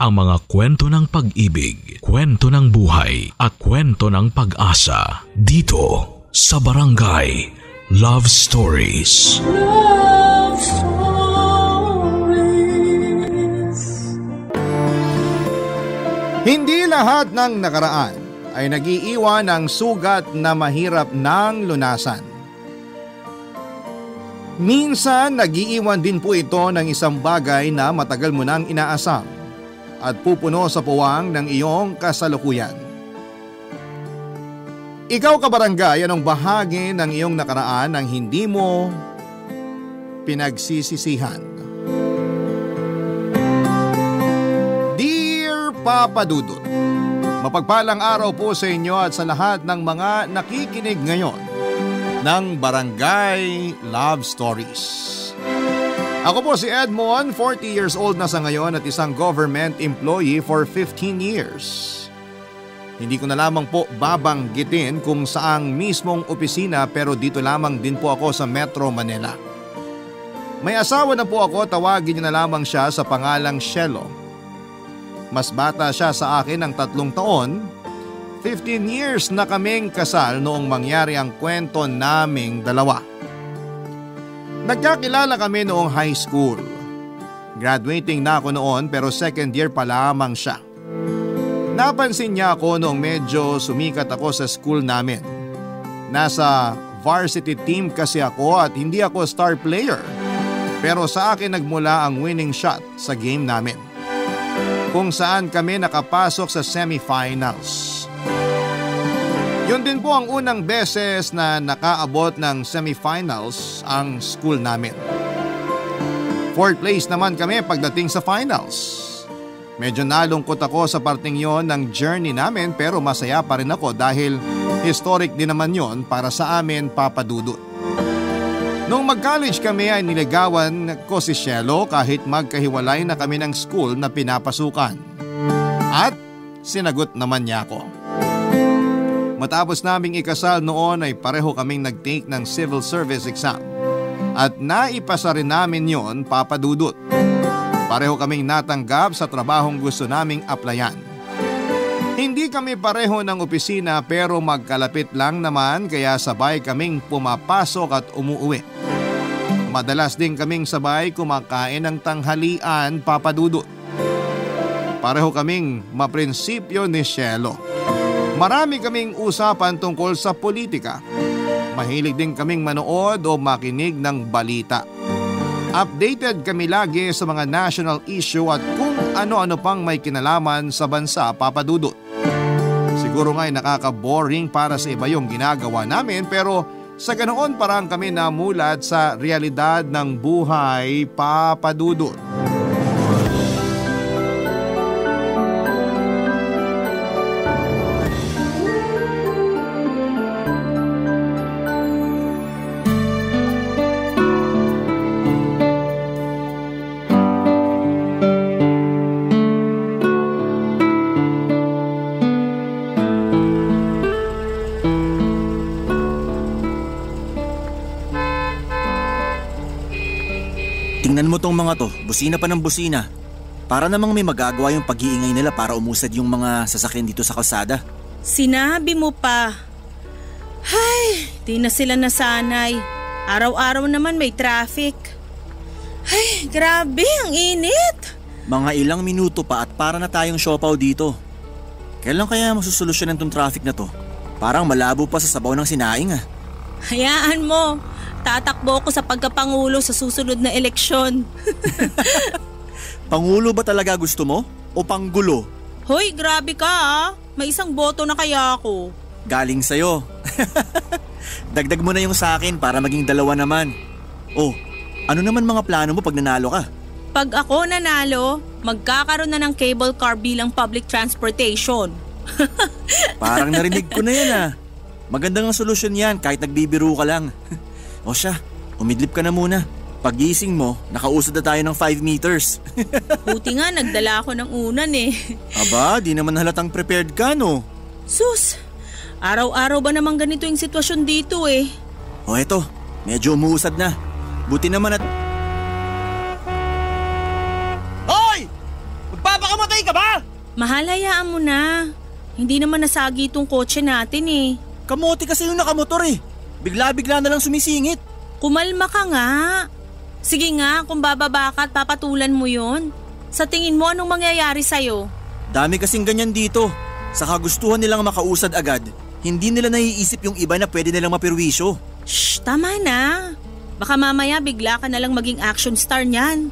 ang mga kwento ng pag-ibig, kwento ng buhay at kwento ng pag-asa dito sa Barangay Love Stories. Love Stories. Hindi lahat ng nakaraan ay nag-iiwan ng sugat na mahirap ng lunasan. Minsan nag-iiwan din po ito ng isang bagay na matagal mo nang inaasam at pupuno sa puwang ng iyong kasalukuyan. Ikaw kabarangay, anong bahagi ng iyong nakaraan ang hindi mo pinagsisisihan? Dear Papa Dudut, mapagpalang araw po sa inyo at sa lahat ng mga nakikinig ngayon ng Barangay Love Stories. Ako po si Edmond, 40 years old na sa ngayon at isang government employee for 15 years. Hindi ko na lamang po babanggitin kung saang mismong opisina pero dito lamang din po ako sa Metro Manila. May asawa na po ako, tawagin niyo na lamang siya sa pangalang Shelo. Mas bata siya sa akin ng 3 taon. 15 years na kaming kasal noong mangyari ang kwento naming dalawa. Nagkakilala kami noong high school. Graduating na ako noon pero second year pa lamang siya. Napansin niya ako noong medyo sumikat ako sa school namin. Nasa varsity team kasi ako at hindi ako star player. Pero sa akin nagmula ang winning shot sa game namin, kung saan kami nakapasok sa semifinals. Yun din po ang unang beses na nakaabot ng semifinals ang school namin. 4th place naman kami pagdating sa finals. Medyo nalungkot ako sa parting yon ng journey namin pero masaya pa rin ako dahil historic din naman yon para sa amin, Papa Dudut. Nung mag-college kami ay niligawan ko si Shelo kahit magkahiwalay na kami ng school na pinapasukan. At sinagot naman niya ako. Matapos naming ikasal noon ay pareho kaming nag-take ng civil service exam. At naipasa rin namin yon, Papa Dudut. Pareho kaming natanggap sa trabahong gusto naming applyan. Hindi kami pareho ng opisina pero magkalapit lang naman kaya sabay kaming pumapasok at umuwi. Madalas din kaming sabay kumakain ng tanghalian, Papa Dudut. Pareho kaming maprinsipyo ni Shelo. Marami kaming usapan tungkol sa politika. Mahilig din kaming manood o makinig ng balita. Updated kami lagi sa mga national issue at kung ano-ano pang may kinalaman sa bansa, Papa Dudut. Siguro nga'y nakaka-boring para sa iba yung ginagawa namin pero sa ganoon parang kami namulat sa realidad ng buhay, Papa Dudut. Tingnan mo tong mga to, busina pa ng busina. Para namang may magagawa yung pag-iingay nila para umusad yung mga sasakyan dito sa kalsada. Sinabi mo pa. Ay, di na sila nasanay. Araw-araw naman may traffic. Ay, grabe, ang init. Mga ilang minuto pa at para na tayong siopaw dito. Kailan kaya masusolusyonan tong traffic na to? Parang malabo pa sa sabaw ng sinaing ah. Hayaan mo. Tatakbo ko sa pagkapangulo sa susunod na eleksyon. Pangulo ba talaga gusto mo? O panggulo? Hoy, grabe ka ah. May isang boto na kaya ako. Galing sa'yo. Dagdag mo na yung sa akin para maging 2 naman. Oh, ano naman mga plano mo pag nanalo ka? Pag ako nanalo, magkakaroon na ng cable car bilang public transportation. Parang narinig ko na yan ah. Magandang solusyon yan kahit nagbibiro ka lang. O siya, umidlip ka na muna. Pag-gising mo, nakausad na tayo ng 5 meters. Buti nga, nagdala ako ng unan eh. Aba, di naman halatang prepared ka no? Sus, araw-araw ba naman ganito yung sitwasyon dito eh? O eto, medyo umuusad na. Buti naman at... Hoy! Magpapakamatay ka ba? Mahal, hayaan mo na. Hindi naman nasagi itong kotse natin eh. Kamote kasi yung nakamotor eh. Bigla-bigla na lang sumisingit. Kumalma ka nga. Sige nga, kung bababa ka at papatulan mo yon. Sa tingin mo anong mangyayari sa'yo? Dami kasing ganyan dito. Sa kagustuhan nilang makausad agad, hindi nila naiisip yung iba na pwede nilang mapirwisyo. Shh, tama na. Baka mamaya bigla ka na lang maging action star niyan.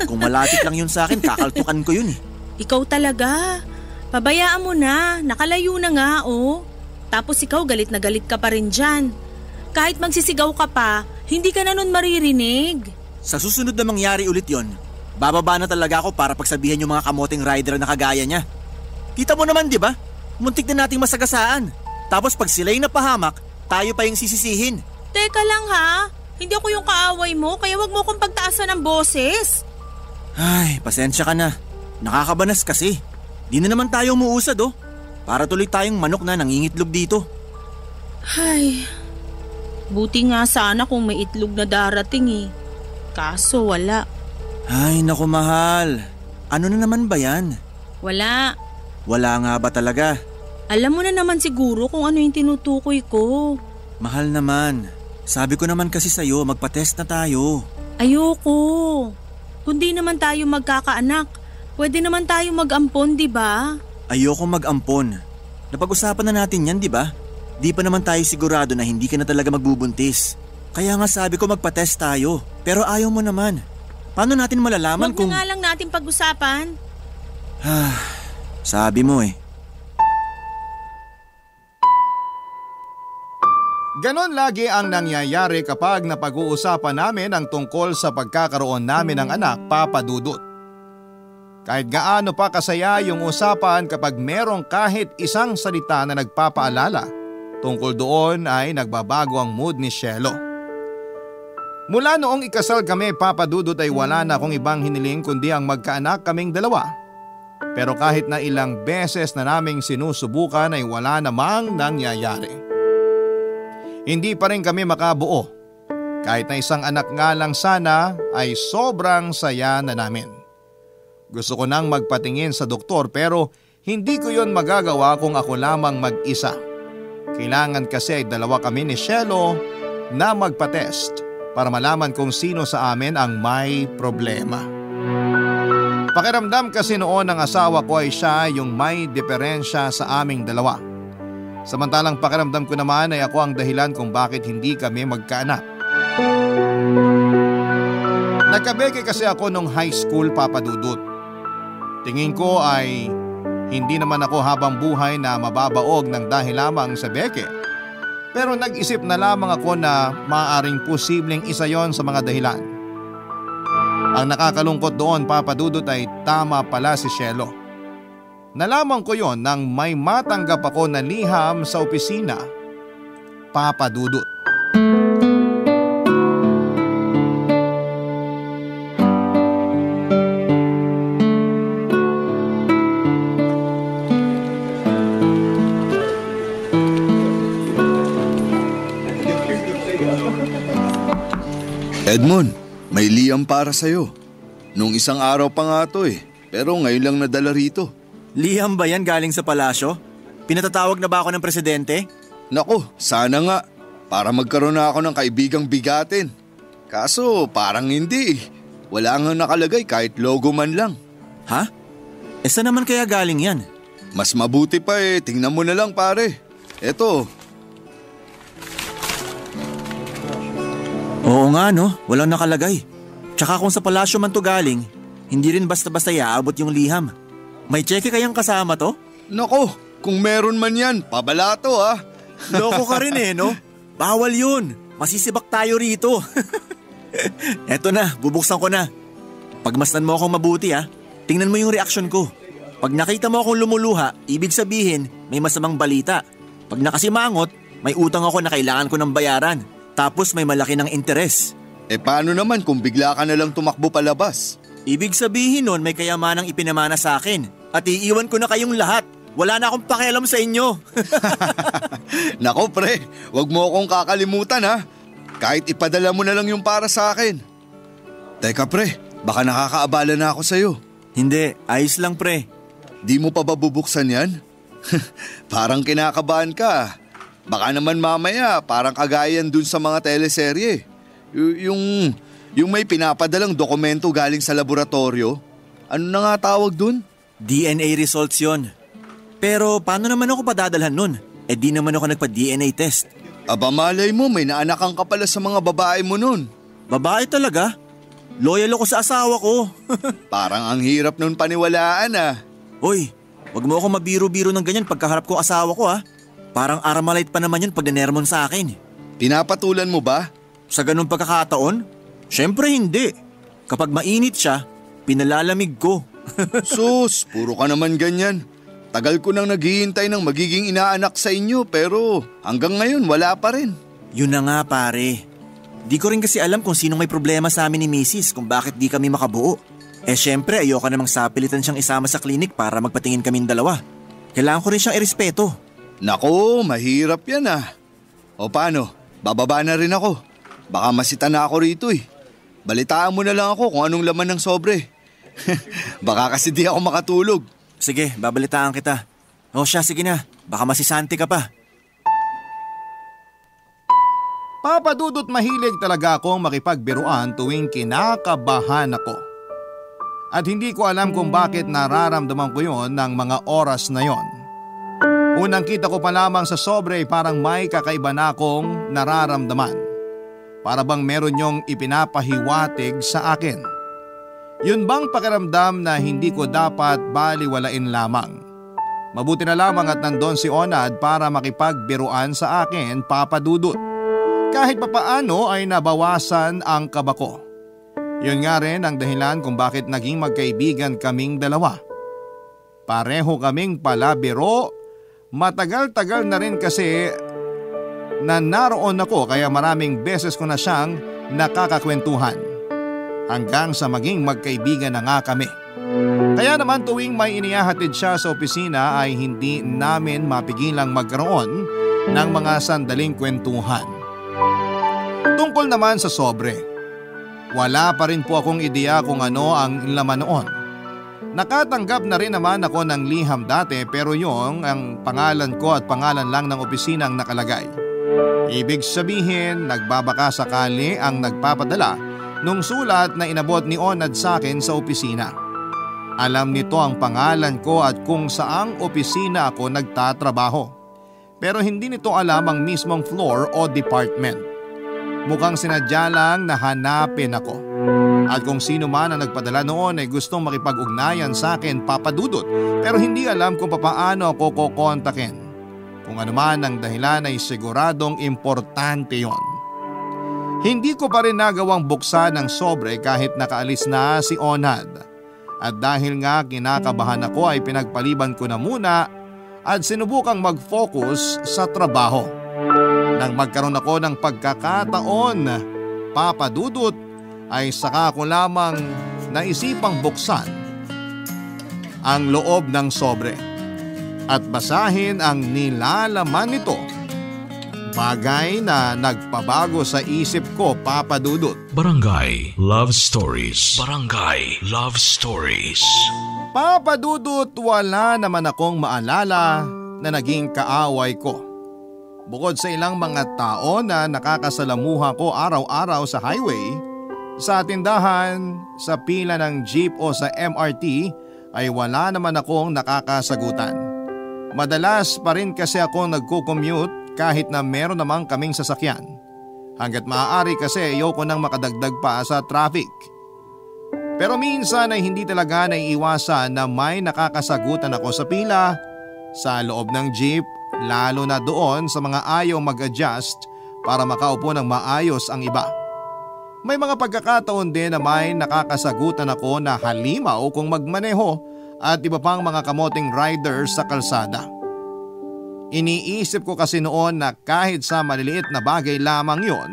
Kung malapit lang yun sa akin, kakaltukan ko yun eh. Ikaw talaga. Pabayaan mo na, nakalayo na nga oh. Tapos ikaw galit na galit ka pa rin dyan. Kahit magsisigaw ka pa, hindi ka na nun maririnig. Sa susunod na mangyari ulit yon, bababa na talaga ako para pagsabihan yung mga kamoting rider na kagaya niya. Kita mo naman di ba? Muntik na nating masagasaan. Tapos pag sila'y napahamak, tayo pa yung sisisihin. Teka lang ha, hindi ako yung kaaway mo kaya wag mo akong pagtaasan ng boses. Ay, pasensya ka na. Nakakabanas kasi. Di na naman tayo umuusad oh. Para tuloy tayong manok na nangingitlog dito. Ay, buti nga sana kung may itlog na darating eh. Kaso wala. Ay, naku mahal. Ano na naman ba yan? Wala. Wala nga ba talaga? Alam mo na naman siguro kung ano yung tinutukoy ko. Mahal naman. Sabi ko naman kasi sa'yo, magpa-test na tayo. Ayoko. Kundi naman tayo magkakaanak. Pwede naman tayo mag-ampon, di ba? Ayoko mag-ampon. Napag-usapan na natin yan, di ba? Di pa naman tayo sigurado na hindi ka na talaga magbubuntis. Kaya nga sabi ko magpa-test tayo. Pero ayaw mo naman. Paano natin malalaman Huwag na nga lang natin pag-usapan. Sabi mo eh. Ganon lagi ang nangyayari kapag napag-uusapan namin ang tungkol sa pagkakaroon namin ng anak, Papa Dudut. Kahit gaano pa kasaya yung usapan kapag merong kahit isang salita na nagpapaalala tungkol doon ay nagbabago ang mood ni Shelo. Mula noong ikasal kami, Papa Dudut, ay wala na akong ibang hiniling kundi ang magkaanak kaming dalawa. Pero kahit na ilang beses na naming sinusubukan ay wala namang nangyayari. Hindi pa rin kami makabuo. Kahit na isang anak nga lang sana ay sobrang saya na namin. Gusto ko nang magpatingin sa doktor pero hindi ko yon magagawa kung ako lamang mag-isa. Kailangan kasi ay dalawa kami ni Shelo na magpa-test para malaman kung sino sa amin ang may problema. Pakiramdam kasi noon ng asawa ko ay siya yung may diferensya sa aming dalawa. Samantalang pakiramdam ko naman ay ako ang dahilan kung bakit hindi kami magkaanak. Nagkabeke kasi ako nung high school, Papa Dudut. Tingin ko ay hindi naman ako habang buhay na mababaog ng dahil lamang sa beke. Pero nag-isip na lamang ako na maaaring posibleng isa yon sa mga dahilan. Ang nakakalungkot doon, Papa Dudut, ay tama pala si Shelo. Nalaman ko yon nang may matanggap ako na liham sa opisina, Papa Dudut. Edmond, may liham para sa'yo. Nung isang araw pa nga to pero ngayon lang nadala rito. Liham ba yan galing sa palasyo? Pinatatawag na ba ako ng presidente? Naku, sana nga. Para magkaroon na ako ng kaibigang bigatin. Kaso parang hindi. Wala nga nakalagay kahit logo man lang. Ha? Saan naman kaya galing yan? Mas mabuti pa tingnan mo na lang pare. Eto. Oo nga no, walang nakalagay. Tsaka kung sa palasyo man to galing, hindi rin basta-basta iaabot yung liham. May cheque kayang kasama to? Nako, kung meron man yan, pabalato Loko ka rin no? Bawal yun, masisibak tayo rito. Eto na, bubuksan ko na. Pagmasdan mo akong mabuti tingnan mo yung reaksyon ko. Pag nakita mo akong lumuluha, ibig sabihin may masamang balita. Pag nakasimangot, may utang ako na kailangan ko ng bayaran. Tapos may malaki ng interes. Paano naman kung bigla ka na lang tumakbo palabas? Ibig sabihin nun may kayamanang ipinamana sa akin. At iiwan ko na kayong lahat. Wala na akong pakialam sa inyo. Nako pre, wag mo akong kakalimutan Kahit ipadala mo na lang yung para sa akin. Teka pre, baka nakakaabala na ako sa'yo. Hindi, ayos lang pre. Di mo pa ba bubuksan yan? Parang kinakabahan ka. Baka naman mamaya parang kagayan dun sa mga teleserye. Yung may pinapadalang dokumento galing sa laboratorio. Ano na nga tawag dun? DNA results yon. Pero paano naman ako padadalhan nun? Di naman ako nagpa-DNA test. Aba malay mo, may naanakan ka pala sa mga babae mo nun. Babae talaga? Loyal ako sa asawa ko. Parang ang hirap nun paniwalaan ah. Hoy, wag mo ako mabiro-biro ng ganyan pagkaharap ko asawa ko ha. Parang Armalite pa naman yun pag ninermon sa akin. Pinapatulan mo ba? Sa ganung pagkakataon? Syempre hindi. Kapag mainit siya, pinalalamig ko. Sus, puro ka naman ganyan. Tagal ko nang naghihintay ng magiging inaanak sa inyo pero hanggang ngayon wala pa rin. Yun na nga pare. Di ko rin kasi alam kung sino may problema sa amin ni Mrs. kung bakit di kami makabuo. Syempre ayoko namang sapilitan siyang isama sa klinik para magpatingin kaming dalawa. Kailangan ko rin siyang irespeto. Nako, mahirap yan ah. O paano, bababa na rin ako. Baka masita na ako rito eh. Balitaan mo na lang ako kung anong laman ng sobre. Baka kasi di ako makatulog. Sige, babalitaan kita. O siya, sige na. Baka masisanti ka pa. Papa Dudut, mahilig talaga akong makipagbiruan tuwing kinakabahan ako. At hindi ko alam kung bakit nararamdaman ko yon ng mga oras na yon. Unang kita ko pa lamang sa sobre ay parang may kakaiba na akong nararamdaman. Para bang meron yung ipinapahiwatig sa akin. Yun bang pakiramdam na hindi ko dapat baliwalain lamang? Mabuti na lamang at nandun si Onad para makipagbiruan sa akin, Papa Dudut. Kahit papaano ay nabawasan ang kaba ko. Yun nga rin ang dahilan kung bakit naging magkaibigan kaming dalawa. Pareho kaming palabiro. Matagal-tagal na rin kasi na naroon ako kaya maraming beses ko na siyang nakakakwentuhan. Hanggang sa maging magkaibigan na nga kami. Kaya naman tuwing may inihahatid siya sa opisina ay hindi namin mapigilang magkaroon ng mga sandaling kwentuhan. Tungkol naman sa sobre. Wala pa rin po akong ideya kung ano ang laman noon. Nakatanggap na rin naman ako ng liham dati pero yung ang pangalan ko at pangalan lang ng opisina ang nakalagay. Ibig sabihin, nagbabaka sakali ang nagpapadala nung sulat na inabot ni Onad sa akin sa opisina. Alam nito ang pangalan ko at kung saang opisina ako nagtatrabaho. Pero hindi nito alam ang mismong floor o department. Mukhang sinadya lang na hanapin ako. At kung sino man ang nagpadala noon ay gustong makipag-ugnayan sa akin, Papa Dudut, pero hindi alam kung papaano ako kukontakin. Kung ano man ang dahilan ay siguradong importante yon. Hindi ko pa rin nagawang buksan ng sobre kahit nakaalis na si Onad. At dahil nga kinakabahan ako ay pinagpaliban ko na muna at sinubukang mag-focus sa trabaho. Nang magkaroon ako ng pagkakataon, Papa Dudut, ay saka ko lamang naisipang buksan ang loob ng sobre at basahin ang nilalaman nito. Bagay na nagpabago sa isip ko, Papa Dudut. Barangay Love Stories. Barangay Love Stories. Papa Dudut, wala naman akong maalala na naging kaaway ko. Bukod sa ilang mga tao na nakakasalamuha ko araw-araw sa highway, sa tindahan, sa pila ng jeep o sa MRT ay wala naman akong nakakasagutan. Madalas pa rin kasi ako nagko-commute kahit na meron namang kaming sasakyan. Hanggat maaari kasi ayoko nang makadagdag pa sa traffic. Pero minsan ay hindi talaga naiiwasan na may nakakasagutan ako sa pila, sa loob ng jeep, lalo na doon sa mga ayaw mag-adjust para makaupo ng maayos ang iba. May mga pagkakataon din na may nakakasagutan ako na halimaw kung magmaneho at iba pang mga kamoting riders sa kalsada. Iniisip ko kasi noon na kahit sa maliliit na bagay lamang yon,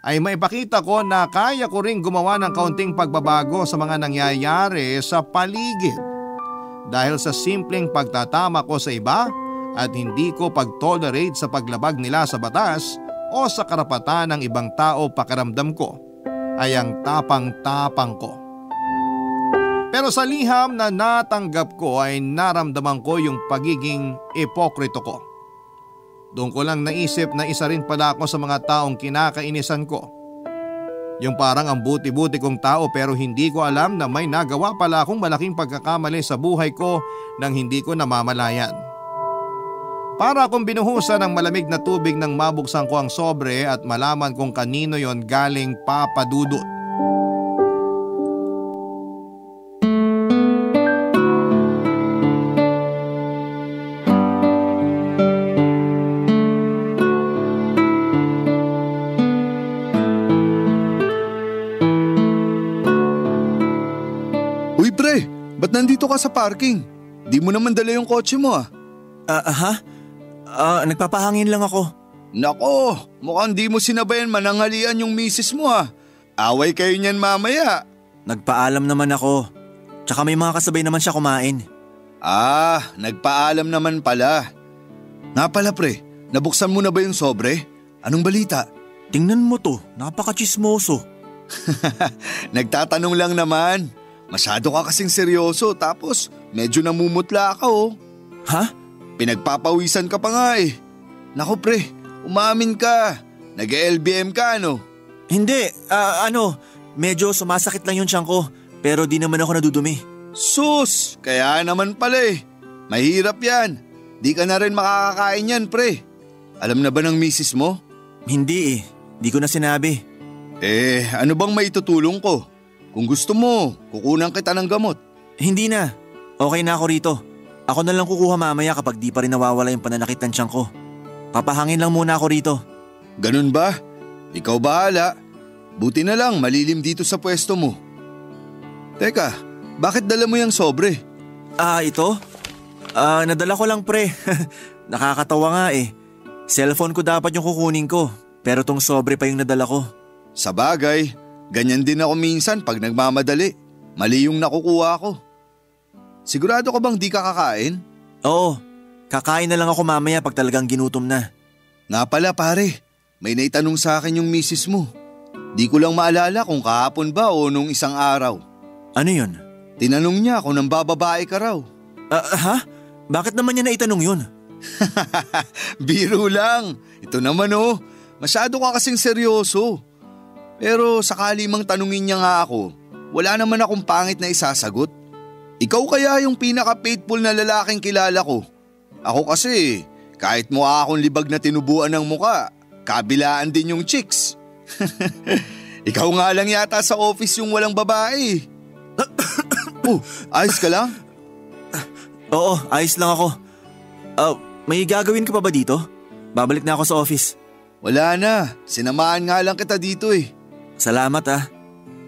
ay maipakita ko na kaya ko ring gumawa ng kaunting pagbabago sa mga nangyayari sa paligid. Dahil sa simpleng pagtatama ko sa iba at hindi ko pag-tolerate sa paglabag nila sa batas o sa karapatan ng ibang tao, pakiramdam ko ay ang tapang-tapang ko. Pero sa liham na natanggap ko ay naramdaman ko yung pagiging ipokrito ko. Doon ko lang naisip na isa rin pala ako sa mga taong kinakainisan ko. Yung parang ang buti-buti kong tao pero hindi ko alam na may nagawa pala akong malaking pagkakamali sa buhay ko nang hindi ko namamalayan. Para akong binuhusan ng malamig na tubig nang mabuksan ko ang sobre at malaman kung kanino yon galing, Papa Dudut. Ba't nandito ka sa parking? Di mo naman dala yung kotse mo ah. Nagpapahangin lang ako. Nako, mukhang di mo sinabayan manangalian yung misis mo ah. Away kayo niyan mamaya. Nagpaalam naman ako. Tsaka may mga kasabay naman siya kumain. Nagpaalam naman pala. Nga pala pre, nabuksan mo na ba yung sobre? Anong balita? Tingnan mo to, napaka-chismoso. Nagtatanong lang naman. Masyado ka kasing seryoso tapos medyo namumutla ka oh. Ha? Pinagpapawisan ka pa nga eh. Naku pre, umamin ka. Nag-LBM ka ano? Hindi, medyo sumasakit lang yung tiyan ko pero di naman ako nadudumi. Sus, kaya naman pala eh. Mahirap yan. Di ka na rin makakakain yan pre. Alam na ba ng misis mo? Hindi di ko na sinabi. Ano bang maitutulong ko? Kung gusto mo, kukunan kita ng gamot. Hindi na. Okay na ako rito. Ako na lang kukuha mamaya kapag di pa rin nawawala yung pananakit ng tiyan ko. Papahangin lang muna ako rito. Ganun ba? Ikaw bahala. Buti na lang malilim dito sa pwesto mo. Teka, bakit dala mo yung sobre? Ito? Nadala ko lang pre. Nakakatawa nga eh. Cellphone ko dapat yung kukunin ko. Pero tong sobre pa yung nadala ko. Sa bagay, ganyan din ako minsan pag nagmamadali. Mali yung nakukuha ko. Sigurado ka bang di ka kakain? Oo, kakain na lang ako mamaya pag talagang ginutom na. Nga pala pare, may naitanong sa akin yung misis mo. Di ko lang maalala kung kahapon ba o nung isang araw. Ano yun? Tinanong niya kung nang bababae ka raw. Ha? Bakit naman niya naitanong yun? Biro lang. Ito naman masyado ka kasing seryoso. Pero sakali mang tanungin niya nga ako, wala naman akong pangit na isasagot. Ikaw kaya yung pinaka-faithful na lalaking kilala ko. Ako kasi, kahit mukha akong libag na tinubuan ng muka, kabilaan din yung chicks. Ikaw nga lang yata sa office yung walang babae. Ayos ka lang? Oo, ayos lang ako. May gagawin ka pa ba dito? Babalik na ako sa office. Wala na, sinamahan nga lang kita dito eh. Salamat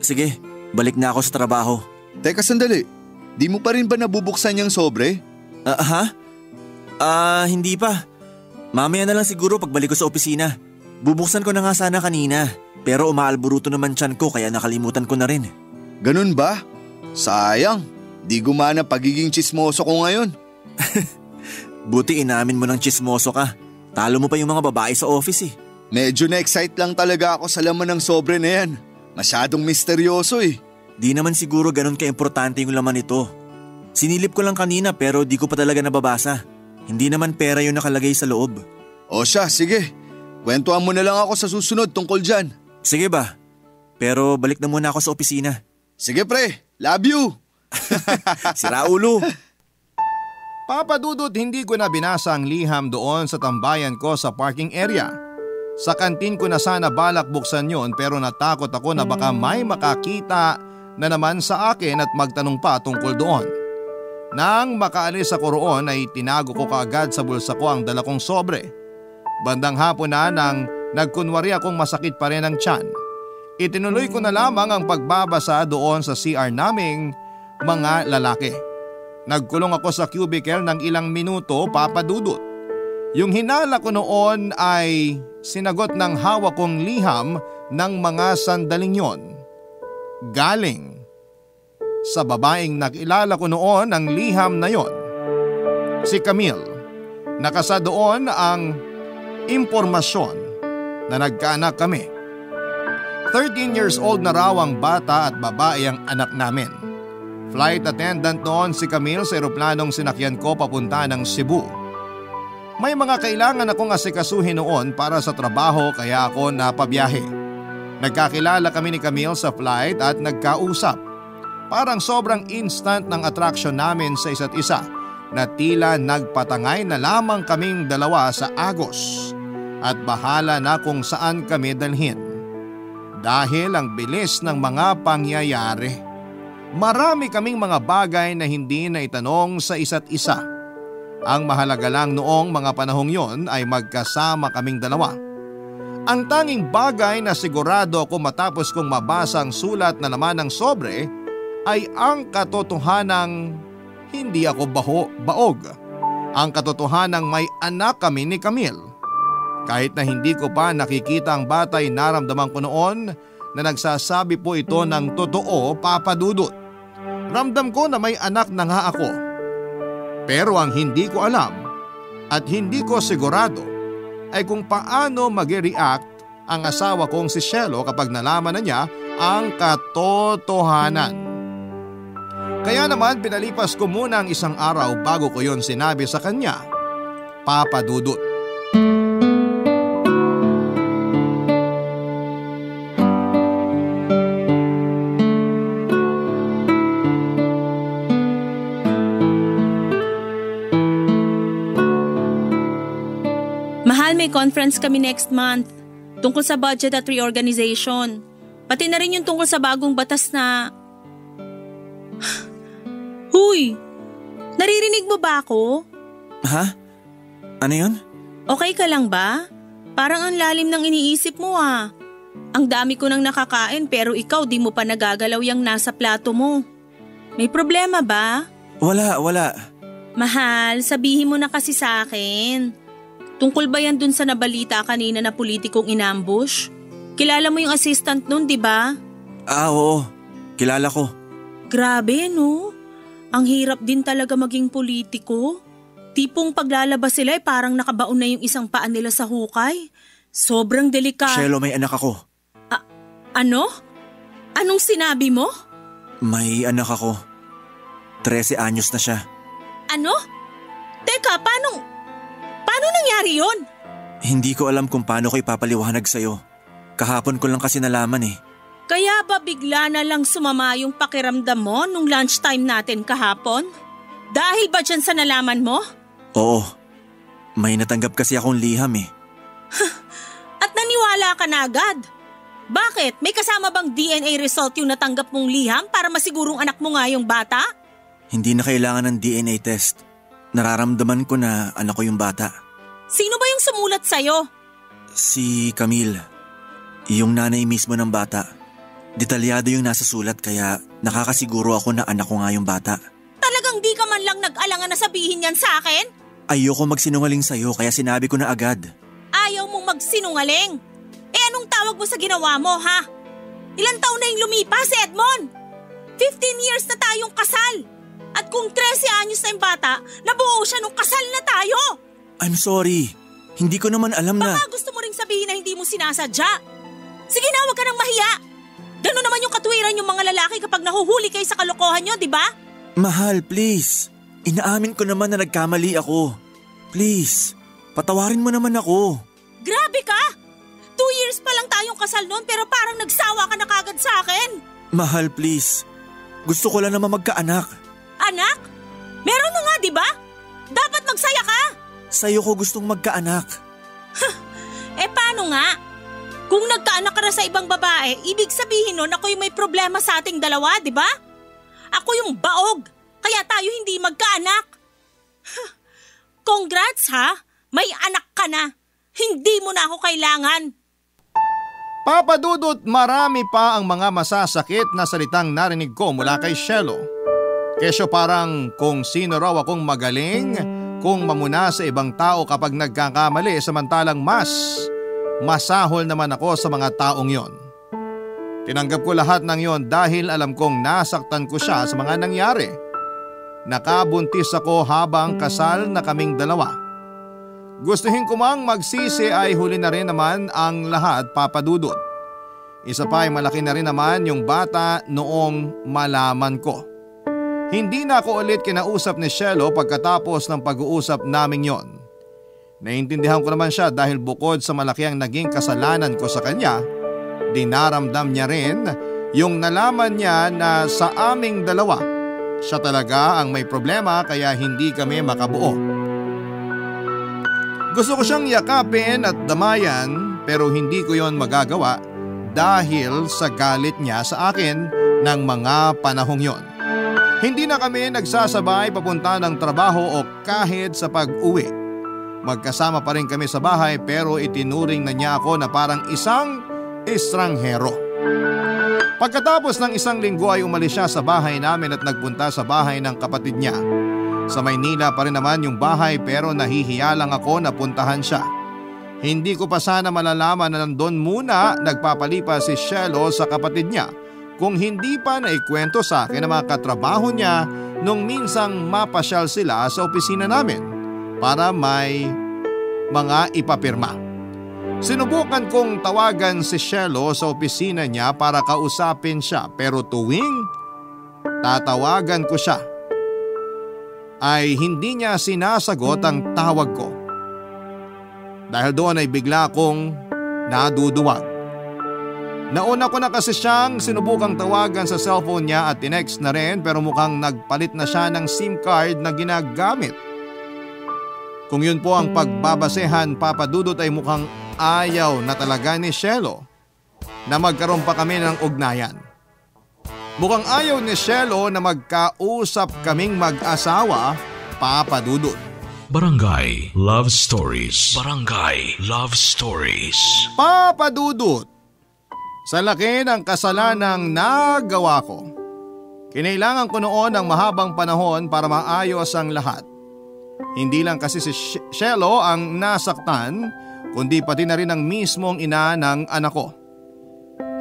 Sige, balik na ako sa trabaho. Teka sandali, di mo pa rin ba nabubuksan yung sobre? Hindi pa. Mamaya na lang siguro pagbalik ko sa opisina. Bubuksan ko na nga sana kanina. Pero umaalburuto naman tiyan ko kaya nakalimutan ko na rin. Ganun ba? Sayang, di gumana pagiging chismoso ko ngayon. Buti inamin mo ng chismoso ka. Talo mo pa yung mga babae sa office eh. Medyo na-excite lang talaga ako sa laman ng sobre na yan. Masyadong misteryoso eh. Di naman siguro ganun ka-importante yung laman nito. Sinilip ko lang kanina pero di ko pa talaga nababasa. Hindi naman pera yung nakalagay sa loob. O siya, sige. Kwentuhan mo na lang ako sa susunod tungkol dyan. Sige ba? Pero balik na muna ako sa opisina. Sige pre, love you. Sira ulo. Papa Dudut, hindi ko na binasa ang liham doon sa tambayan ko sa parking area. Sa kantin ko na sana balak buksan yon pero natakot ako na baka may makakita na naman sa akin at magtanong pa tungkol doon. Nang makaalis ako roon ay tinago ko kaagad sa bulsa ko ang dala kong sobre. Bandang hapon na nang nagkunwari akong masakit pa rin ang tiyan. Itinuloy ko na lamang ang pagbabasa doon sa CR naming mga lalaki. Nagkulong ako sa cubicle ng ilang minuto, Papa Dudut. Yung hinala ko noon ay sinagot ng hawak kong liham ng mga sandaling yon. Galing sa babaeng nakilala ko noon ang liham na yon. Si Camille. Nakasa doon ang impormasyon na nagkaanak kami. 13 years old na raw ang bata at babae ang anak namin. Flight attendant noon si Camille sa eroplanong sinakyan ko papunta ng Cebu. May mga kailangan akong asikasuhin noon para sa trabaho kaya ako napabiyahe. Nagkakilala kami ni Camille sa flight at nagkausap. Parang sobrang instant ng attraction namin sa isa't isa na tila nagpatangay na lamang kaming dalawa sa agos at bahala na kung saan kami dalhin. Dahil ang bilis ng mga pangyayari. Marami kaming mga bagay na hindi na itanong sa isa't isa. Ang mahalaga lang noong mga panahong yon ay magkasama kaming dalawa. Ang tanging bagay na sigurado ako matapos kong mabasa ang sulat na laman ng sobre ay ang katotohanang hindi ako baog. Ang katotohanang may anak kami ni Camille. Kahit na hindi ko pa nakikita ang bata ay naramdaman ko noon na nagsasabi po ito ng totoo, Papa Dudut. Ramdam ko na may anak na nga ako. Pero ang hindi ko alam at hindi ko sigurado ay kung paano mag-react ang asawa kong si Shelo kapag nalaman na niya ang katotohanan. Kaya naman pinalipas ko muna ang isang araw bago ko yon sinabi sa kanya, Papa Dudut. Mahal, may conference kami next month tungkol sa budget at reorganization. Pati na rin yung tungkol sa bagong batas na… Huy! Naririnig mo ba ako? Ha? Ano yun? Okay ka lang ba? Parang ang lalim ng iniisip mo ah. Ang dami ko nang nakakain pero ikaw di mo pa nagagalaw yung nasa plato mo. May problema ba? Wala. Mahal, sabihin mo na kasi sa akin. Tungkol ba yan dun sa nabalita kanina na politikong inambush? Kilala mo yung assistant nun, di ba? Oo. Kilala ko. Grabe, no? Ang hirap din talaga maging politiko. Tipong paglalabas sila parang nakabaon na yung isang paa nila sa hukay. Sobrang delikado. Shelo, may anak ako. Ano? Anong sinabi mo? May anak ako. 13 anyos na siya. Ano? Teka, paano nangyari yon? Hindi ko alam kung paano ko ipapaliwanag sa'yo. Kahapon ko lang kasi nalaman eh. Kaya ba bigla na lang sumama yung pakiramdam mo nung lunchtime natin kahapon? Dahil ba dyan sa nalaman mo? Oo. May natanggap kasi akong liham eh. At naniwala ka na agad? Bakit? May kasama bang DNA result yung natanggap mong liham para masigurong anak mo nga yung bata? Hindi na kailangan ng DNA test. Nararamdaman ko na anak ko yung bata. Sino ba yung sumulat sa'yo? Si Camille. Yung nanay mismo ng bata. Detalyado yung nasa sulat kaya nakakasiguro ako na anak ko nga yung bata. Talagang di ka man lang nag-alangan na sabihin yan sa akin? Ayoko magsinungaling sa'yo kaya sinabi ko na agad. Ayaw mong magsinungaling? Anong tawag mo sa ginawa mo, ha? Ilang taon na yung lumipas, Edmond? 15 years na tayong kasal. At kung 13 anyos na yung bata, nabuo siya nung kasal na tayo. I'm sorry. Hindi ko naman alam na… Baka gusto mo ring sabihin na hindi mo sinasadya. Sige na, huwag ka nang mahiya. Gano'n naman yung katwiran yung mga lalaki kapag nahuhuli kayo sa kalokohan nyo, di ba? Mahal, please. Inaamin ko naman na nagkamali ako. Please, patawarin mo naman ako. Grabe ka! 2 years pa lang tayong kasal noon pero parang nagsawa ka na kagad sa akin. Mahal, please. Gusto ko lang naman magkaanak. Anak? Meron na nga, di ba? Dapat magsaya ka. Sa'yo ko gustong magkaanak. Paano nga? Kung nagkaanak ka na sa ibang babae, ibig sabihin nun ako yung may problema sa ating dalawa, di ba? Ako yung baog, kaya tayo hindi magkaanak. Congrats ha, may anak ka na. Hindi mo na ako kailangan. Papa Dudut, marami pa ang mga masasakit na salitang narinig ko mula kay Shelo. Kesyo parang kung sino raw akong magaling, kung mamuna sa ibang tao kapag nagkakamali samantalang masahol naman ako sa mga taong yon. Tinanggap ko lahat ng yon dahil alam kong nasaktan ko siya sa mga nangyari. Nakabuntis ako habang kasal na kaming dalawa. Gustuhin ko mang magsisi ay huli na rin naman ang lahat, Papa Dudut. Isa pa ay malaki na rin naman yung bata noong malaman ko. Hindi na ako ulit kinausap ni Shelo pagkatapos ng pag-uusap naming yon. Naintindihan ko naman siya dahil bukod sa malaki ang naging kasalanan ko sa kanya, dinaramdam niya rin yung nalaman niya na sa aming dalawa, siya talaga ang may problema kaya hindi kami makabuo. Gusto ko siyang yakapin at damayan pero hindi ko yon magagawa dahil sa galit niya sa akin ng mga panahong yon. Hindi na kami nagsasabay papunta ng trabaho o kahit sa pag-uwi. Magkasama pa rin kami sa bahay pero itinuring na niya ako na parang isang estranghero. Pagkatapos ng 1 linggo ay umalis siya sa bahay namin at nagpunta sa bahay ng kapatid niya. Sa Maynila pa rin naman yung bahay pero nahihiya lang ako na puntahan siya. Hindi ko pa sana malalaman na nandun muna nagpapalipas si Shelo sa kapatid niya kung hindi pa naikwento sa akin ang mga katrabaho niya nung minsang mapasyal sila sa opisina namin para may mga ipapirma. Sinubukan kong tawagan si Shelo sa opisina niya para kausapin siya pero tuwing tatawagan ko siya ay hindi niya sinasagot ang tawag ko. Dahil doon ay bigla akong naduduwag. Nauna ko na kasi siyang sinubukang tawagan sa cellphone niya at tinext na rin pero mukhang nagpalit na siya ng SIM card na ginagamit. Kung yun po ang pagbabasehan, Papa Dudut, ay mukhang ayaw na talaga ni Shelo na magkaroon pa kami ng ugnayan. Mukhang ayaw ni Shelo na magkausap kaming mag-asawa, Papa Dudut. Barangay Love Stories. Barangay Love Stories. Papa Dudut, sa laki ng kasalanang nagawa ko, kinailangan ko noon ng mahabang panahon para maayos ang lahat. Hindi lang kasi si Shelo ang nasaktan, kundi pati na rin ang mismong ina ng anak ko.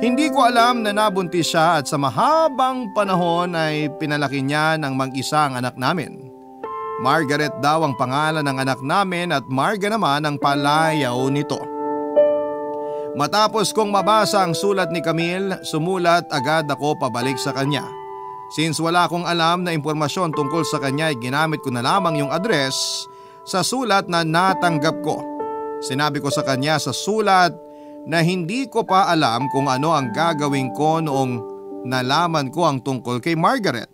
Hindi ko alam na nabuntis siya at sa mahabang panahon ay pinalaki niya ng mag-isa ang anak namin. Margaret daw ang pangalan ng anak namin at Marga naman ang palayaw nito. Matapos kong mabasa ang sulat ni Camille, sumulat agad ako pabalik sa kanya. Since wala akong alam na impormasyon tungkol sa kanya ay ginamit ko na lamang yung address sa sulat na natanggap ko. Sinabi ko sa kanya sa sulat na hindi ko pa alam kung ano ang gagawin ko noong nalaman ko ang tungkol kay Margaret.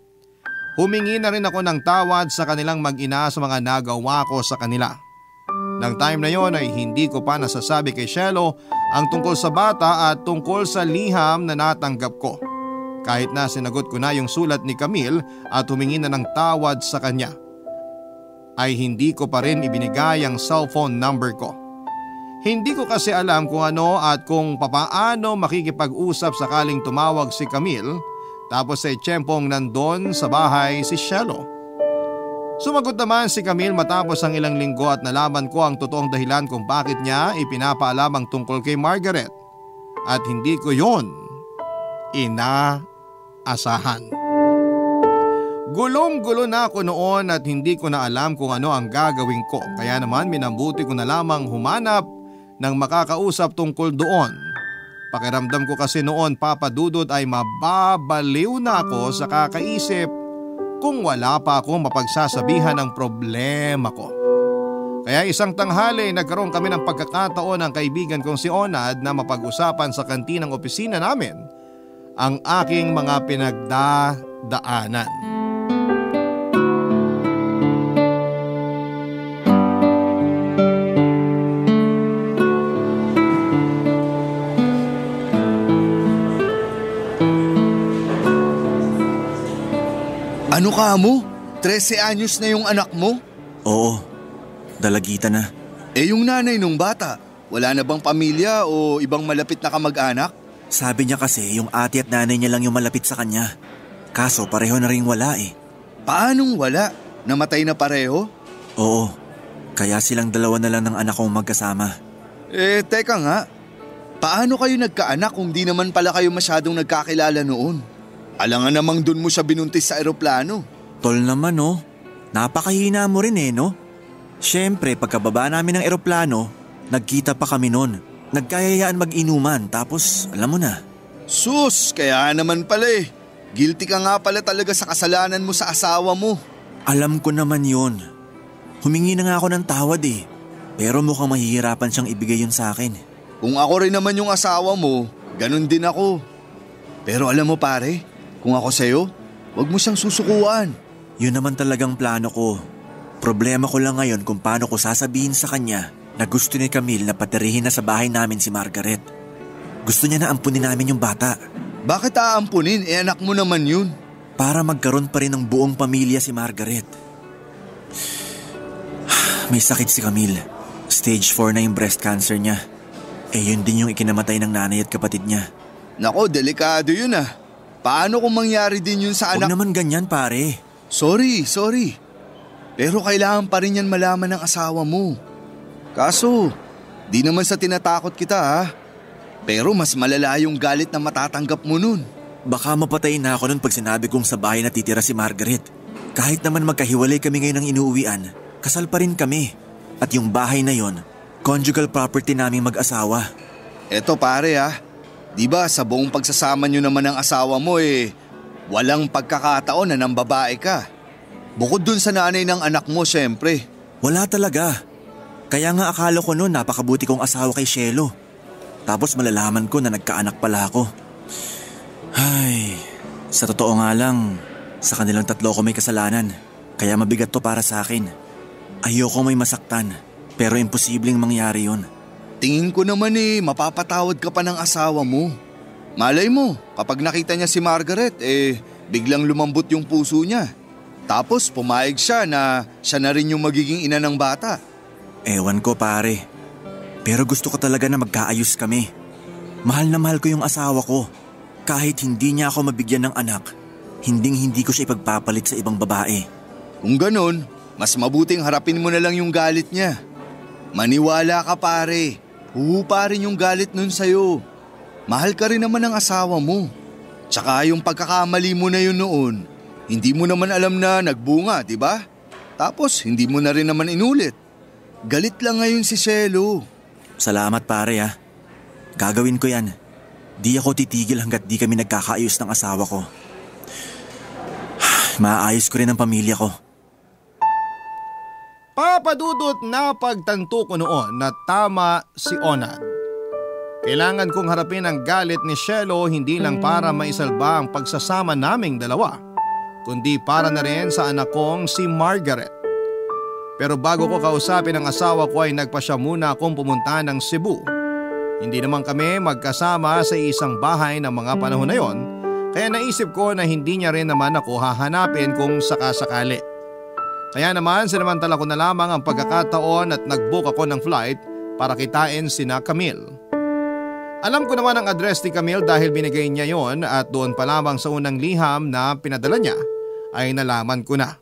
Humingi na rin ako ng tawad sa kanilang mag-ina sa mga nagawa ko sa kanila. Nang time na yon ay hindi ko pa nasasabi kay Shelo ang tungkol sa bata at tungkol sa liham na natanggap ko. Kahit na sinagot ko na yung sulat ni Camille at humingi na ng tawad sa kanya, ay hindi ko pa rin ibinigay ang cellphone number ko. Hindi ko kasi alam kung ano at kung papaano makikipag-usap sakaling tumawag si Camille tapos ay tiyempong nandun sa bahay si Shelo. Sumagot naman si Camille matapos ang ilang linggo at nalaman ko ang totoong dahilan kung bakit niya ipinapaalam ang tungkol kay Margaret. At hindi ko yon inaasahan. Gulong-gulo na ako noon at hindi ko na alam kung ano ang gagawin ko. Kaya naman minabuti ko na lamang humanap ng makakausap tungkol doon. Pakiramdam ko kasi noon, Papa Dudut, ay mababaliw na ako sa kakaisip kung wala pa akong mapagsasabihan ng problema ko. Kaya isang tanghali nagkaroon kami ng pagkakataon ng kaibigan kong si Onad na mapag-usapan sa kantinang opisina namin ang aking mga pinagdadaanan. Ano ka mo? 13 anyos na yung anak mo? Oo, dalagita na. Eh yung nanay nung bata, wala na bang pamilya o ibang malapit na kamag-anak? Sabi niya kasi yung ate at nanay niya lang yung malapit sa kanya. Kaso pareho na rin wala eh. Paanong wala? Namatay na pareho? Oo, kaya silang dalawa na lang ng anak kong magkasama. Eh teka nga, paano kayo nagkaanak kung di naman pala kayo masyadong nagkakilala noon? Alangan namang dun mo siya binuntis sa eroplano. Tol naman oh, napakahina mo rin eh no? Siyempre pagkababa namin ng eroplano, nagkita pa kami noon. Nagkayayaan mag-inuman tapos alam mo na. Sus, kaya naman pala eh. Guilty ka nga pala talaga sa kasalanan mo sa asawa mo. Alam ko naman yun. Humingi na nga ako ng tawad eh. Pero mukhang mahihirapan siyang ibigay yun sa akin. Kung ako rin naman yung asawa mo, ganun din ako. Pero alam mo pare, kung ako sa'yo, wag mo siyang susukuan. Yun naman talagang plano ko. Problema ko lang ngayon kung paano ko sasabihin sa kanya na gusto ni Camille na patirihin na sa bahay namin si Margaret. Gusto niya na ampunin namin yung bata. Bakit aampunin? Anak mo naman yun. Para magkaroon pa rin ng buong pamilya si Margaret. May sakit si Camille. Stage 4 na yung breast cancer niya. Yun din yung ikinamatay ng nanay at kapatid niya. Nako, delikado yun ah. Paano kung mangyari din yun sa anak? Huwag naman ganyan pare. Sorry. Pero kailangan pa rin yan malaman ng asawa mo. Kaso, di naman sa tinatakot kita ha. Pero mas malala yung galit na matatanggap mo nun. Baka mapatay na ako nun pag sinabi kong sa bahay natitira si Margaret. Kahit naman magkahiwalay kami ngayon ng inuuwian, kasal pa rin kami. At yung bahay na yon, conjugal property naming mag-asawa. Eto pare ha, di ba sa buong pagsasama nyo naman ng asawa mo walang pagkakataon na nang babae ka. Bukod dun sa nanay ng anak mo syempre. Wala talaga. Kaya nga akala ko noon napakabuti kong asawa kay Shelo. Tapos malalaman ko na nagkaanak pala ako. Ay, sa totoo nga lang, sa kanilang tatlo ko may kasalanan. Kaya mabigat to para sa akin. Ayoko may masaktan, pero imposibleng mangyari yun. Tingin ko naman mapapatawad ka pa ng asawa mo. Malay mo, kapag nakita niya si Margaret, biglang lumambot yung puso niya. Tapos pumayag siya na siya na rin yung magiging ina ng bata. Ewan ko pare. Pero gusto ko talaga na magkaayos kami. Mahal na mahal ko yung asawa ko. Kahit hindi niya ako mabigyan ng anak, hindi ko siya ipagpapalit sa ibang babae. Kung ganon, mas mabuting harapin mo na lang yung galit niya. Maniwala ka pare, huhupa rin yung galit nun sa'yo. Mahal ka rin naman ng asawa mo. Tsaka yung pagkakamali mo na yun noon, hindi mo naman alam na nagbunga, di ba? Tapos hindi mo na rin naman inulit. Galit lang ngayon si Shelo. Salamat pare ha. Gagawin ko yan. Di ako titigil hanggat di kami nagkakaayos ng asawa ko. Maayos ko rin ang pamilya ko. Papadudot na pagtanto ko noon na tama si Onad. Kailangan kong harapin ang galit ni Shelo hindi lang para maisalba ang pagsasama naming dalawa, kundi para na rin sa anak kong si Margaret. Pero bago ko kausapin ang asawa ko ay nagpasya muna akong pumunta ng Cebu. Hindi naman kami magkasama sa isang bahay ng mga panahon na yon, kaya naisip ko na hindi niya rin naman ako hahanapin kung sakasakali. Kaya naman sinamantala ko na lamang ang pagkakataon at nag-book ako ng flight para kitain sina Camille. Alam ko naman ang address ni Camille dahil binigay niya yon at doon pa lamang sa unang liham na pinadala niya ay nalaman ko na.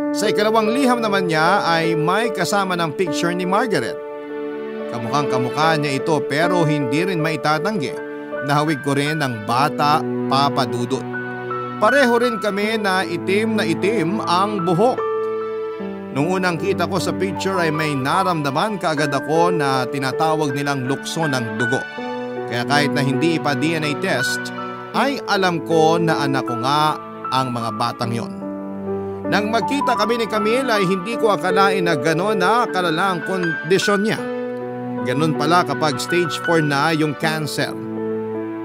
Sa ikalawang liham naman niya ay may kasama ng picture ni Margaret. Kamukhang kamukha niya ito pero hindi rin maitatanggi na hawig ko rin ng bata papadudot. Pareho rin kami na itim ang buhok. Nung unang kita ko sa picture ay may naramdaman kaagad ako na tinatawag nilang lukso ng dugo. Kaya kahit na hindi pa DNA test ay alam ko na anak ko nga ang mga batang yon. Nang magkita kami ni Camille ay hindi ko akalain na gano'n na kalala ang kondisyon niya. Ganun pala kapag stage 4 na yung cancer.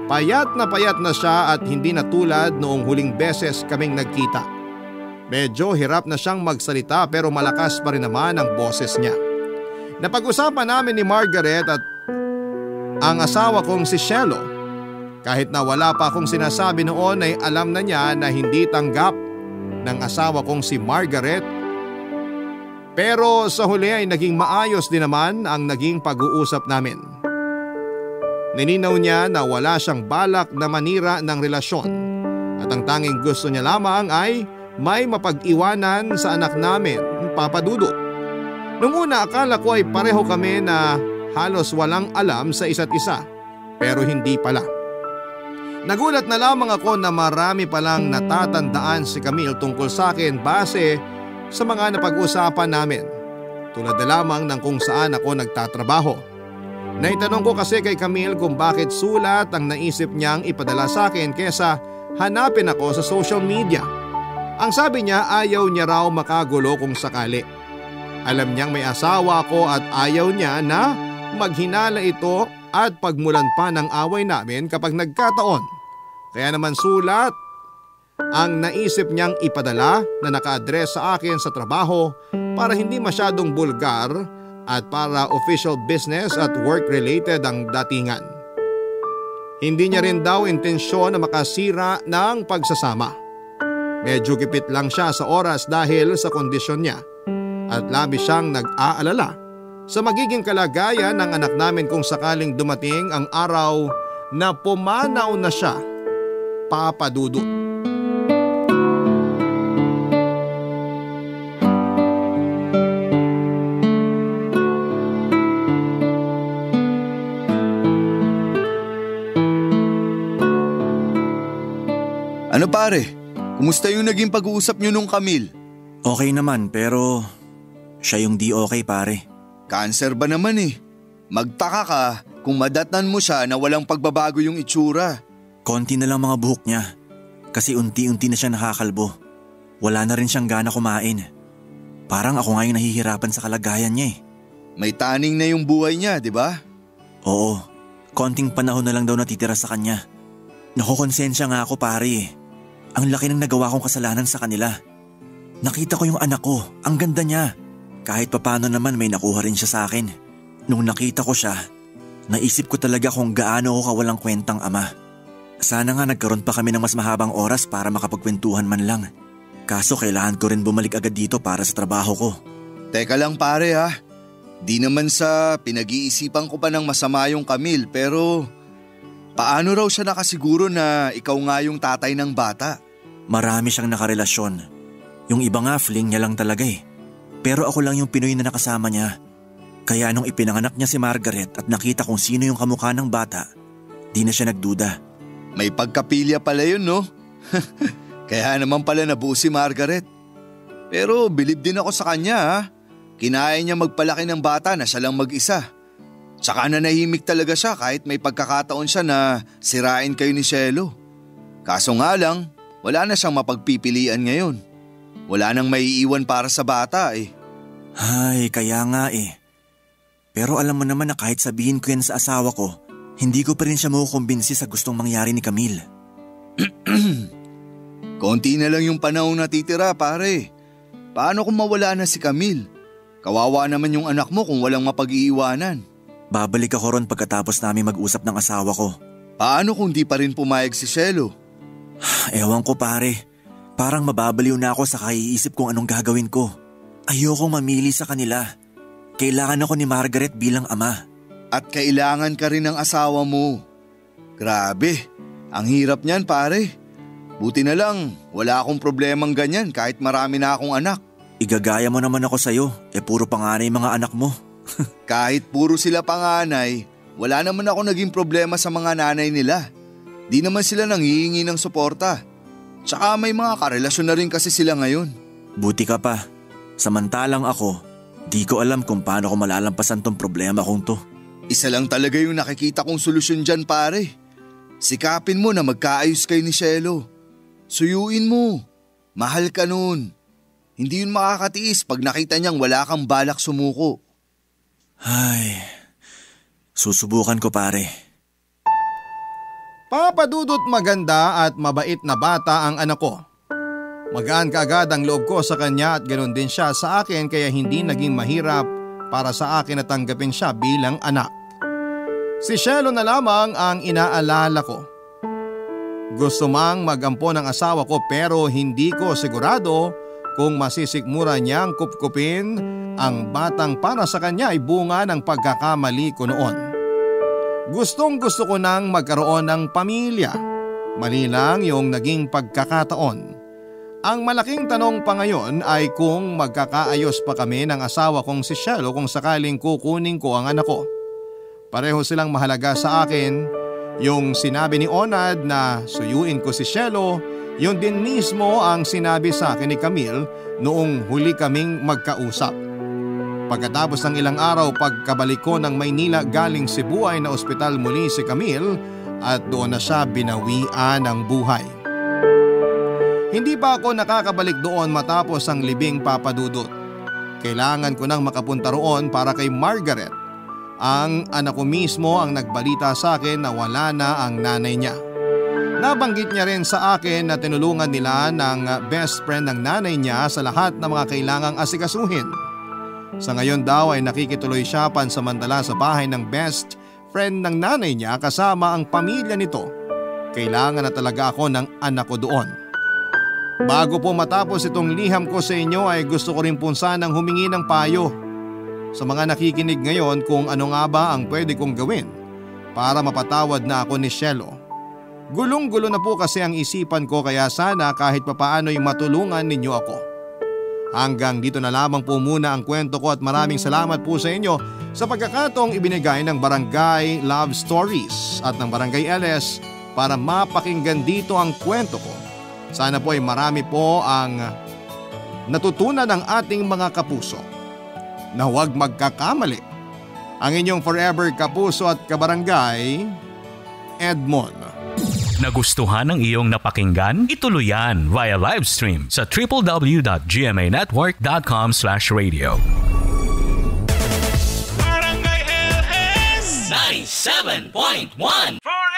Payat na siya at hindi na tulad noong huling beses kaming nagkita. Medyo hirap na siyang magsalita pero malakas pa rin naman ang boses niya. Napag-usapan namin ni Margaret at ang asawa kong si Shelo. Kahit na wala pa akong sinasabi noon ay alam na niya na hindi tanggap ng asawa kong si Margaret. Pero sa huli ay naging maayos din naman ang naging pag-uusap namin. Nilinaw niya na wala siyang balak na manira ng relasyon at ang tanging gusto niya lamang ay may mapag-iwanan sa anak namin, papadudot. Nung una akala ko ay pareho kami na halos walang alam sa isa't isa, pero hindi pala. Nagulat na lamang ako na marami palang natatandaan si Camille tungkol sa akin base sa mga napag-usapan namin. Tulad na lamang ng kung saan ako nagtatrabaho. Naitanong ko kasi kay Camille kung bakit sulat ang naisip niyang ipadala sa akin kesa hanapin ako sa social media. Ang sabi niya ayaw niya raw makagulo kung sakali. Alam niyang may asawa ako at ayaw niya na maghinala ito at pagmulan pa ng away namin kapag nagkataon. Kaya naman sulat ang naisip niyang ipadala na naka-address sa akin sa trabaho para hindi masyadong bulgar at para official business at work related ang datingan. Hindi niya rin daw intensyon na makasira ng pagsasama. Medyo gipit lang siya sa oras dahil sa kondisyon niya at labis siyang nag-aalala sa magiging kalagayan ng anak namin kung sakaling dumating ang araw na pumanaw na siya, Papa Dudut. Ano pare? Kumusta yung naging pag-uusap nyo nung Camille? Okay naman pero siya yung di okay pare. Cancer ba naman eh? Magtaka ka kung madatnan mo siya na walang pagbabago yung itsura. Konti na lang mga buhok niya kasi unti-unti na siya nakakalbo. Wala na rin siyang gana kumain. Parang ako nga yung nahihirapan sa kalagayan niya eh. May taning na yung buhay niya, di ba? Oo, konting panahon na lang daw natitira sa kanya. Nakukonsensya nga ako pare eh. Ang laki ng nagawa kong kasalanan sa kanila. Nakita ko yung anak ko, ang ganda niya. Kahit papano naman may nakuha rin siya sa akin. Nung nakita ko siya, naisip ko talaga kung gaano ako kawalang kwentang ama. Sana nga nagkaroon pa kami ng mas mahabang oras para makapagkwentuhan man lang. Kaso kailangan ko rin bumalik agad dito para sa trabaho ko. Teka lang pare ha. Di naman sa pinag-iisipan ko pa ng masama yung Camille pero paano raw siya nakasiguro na ikaw nga yung tatay ng bata? Marami siyang nakarelasyon. Yung iba nga fling niya lang talaga eh. Pero ako lang yung Pinoy na nakasama niya. Kaya nung ipinanganak niya si Margaret at nakita kung sino yung kamukha ng bata, di na siya nagduda. May pagkapilya pala yun no? Kaya naman pala nabuo si Margaret. Pero bilib din ako sa kanya ha. Kinaya niya magpalaki ng bata na siya lang mag-isa. Tsaka nanahimik talaga siya kahit may pagkakataon siya na sirain kayo ni Cielo. Kaso nga lang, wala na siyang mapagpipilian ngayon. Wala nang maiiwan para sa bata eh. Ay, kaya nga eh. Pero alam mo naman na kahit sabihin ko yan sa asawa ko, hindi ko pa rin siya makukumbinsi sa gustong mangyari ni Camille. Konti na lang yung panahon natitira pare. Paano kung mawala na si Camille? Kawawa naman yung anak mo kung walang mapag-iiwanan. Babalik ako ron pagkatapos namin mag-usap ng asawa ko. Paano kung di pa rin pumayag si Cielo? Ewan ko pare. Parang mababaliw na ako sa kaiisip kung anong gagawin ko. Ayokong mamili sa kanila. Kailangan ako ni Margaret bilang ama. At kailangan ka rin ng asawa mo. Grabe, ang hirap niyan pare. Buti na lang, wala akong problemang ganyan kahit marami na akong anak. Igagaya mo naman ako sa'yo, puro panganay mga anak mo. Kahit puro sila panganay, wala naman ako naging problema sa mga nanay nila. Di naman sila nanghihingi ng suporta. Tsaka may mga karelasyon na rin kasi sila ngayon. Buti ka pa. Samantalang ako, di ko alam kung paano ko malalampasan tong problema kong to. Isa lang talaga yung nakikita kong solusyon dyan pare. Sikapin mo na magkaayos kayo ni Cielo. Suyuin mo. Mahal ka nun. Hindi yun makakatiis pag nakita niyang wala kang balak sumuko. Ay, susubukan ko pare. Papadudot maganda at mabait na bata ang anak ko. Magaan kaagad ang loob ko sa kanya at ganoon din siya sa akin kaya hindi naging mahirap para sa akin na tanggapin siya bilang anak. Si Cielo na lamang ang inaalala ko. Gusto mang magampo ng asawa ko pero hindi ko sigurado kung masisikmura niyang kupkupin ang batang para sa kanya ay bunga ng pagkakamali ko noon. Gustong gusto ko nang magkaroon ng pamilya. Mali lang yung naging pagkakataon. Ang malaking tanong pa ngayon ay kung magkakaayos pa kami ng asawa kong si Cielo kung sakaling kukunin ko ang anak ko. Pareho silang mahalaga sa akin. Yung sinabi ni Onad na suyuin ko si Cielo, yun din mismo ang sinabi sa akin ni Camille noong huli kaming magkausap. Pagkatapos ng ilang araw pagkabalik ko ng Maynila galing Cebu ay na ospital muli si Camille at doon na siya binawian ng buhay. Hindi pa ako nakakabalik doon matapos ang libing papadudot. Kailangan ko nang makapunta roon para kay Margaret. Ang anak ko mismo ang nagbalita sa akin na wala na ang nanay niya. Nabanggit niya rin sa akin na tinulungan nila ng best friend ng nanay niya sa lahat ng mga kailangang asikasuhin. Sa ngayon daw ay nakikituloy siya pansamantala sa bahay ng best friend ng nanay niya kasama ang pamilya nito. Kailangan na talaga ako ng anak ko doon. Bago po matapos itong liham ko sa inyo ay gusto ko rin po sanang humingi ng payo sa mga nakikinig ngayon kung ano nga ba ang pwede kong gawin para mapatawad na ako ni Shelo. Gulong-gulo na po kasi ang isipan ko kaya sana kahit papaano'y matulungan ninyo ako. Hanggang dito na lamang po muna ang kwento ko at maraming salamat po sa inyo sa pagkakataong ibinigay ng Barangay Love Stories at ng Barangay LS para mapakinggan dito ang kwento ko. Sana po ay marami po ang natutunan ng ating mga kapuso na huwag magkakamali. Ang inyong forever kapuso at kabarangay, Edmond. Nagustuhan ng iyong napakinggan? Ituloy yan via live stream sa www.gmanetwork.com/radio. Barangay LS 97.1 For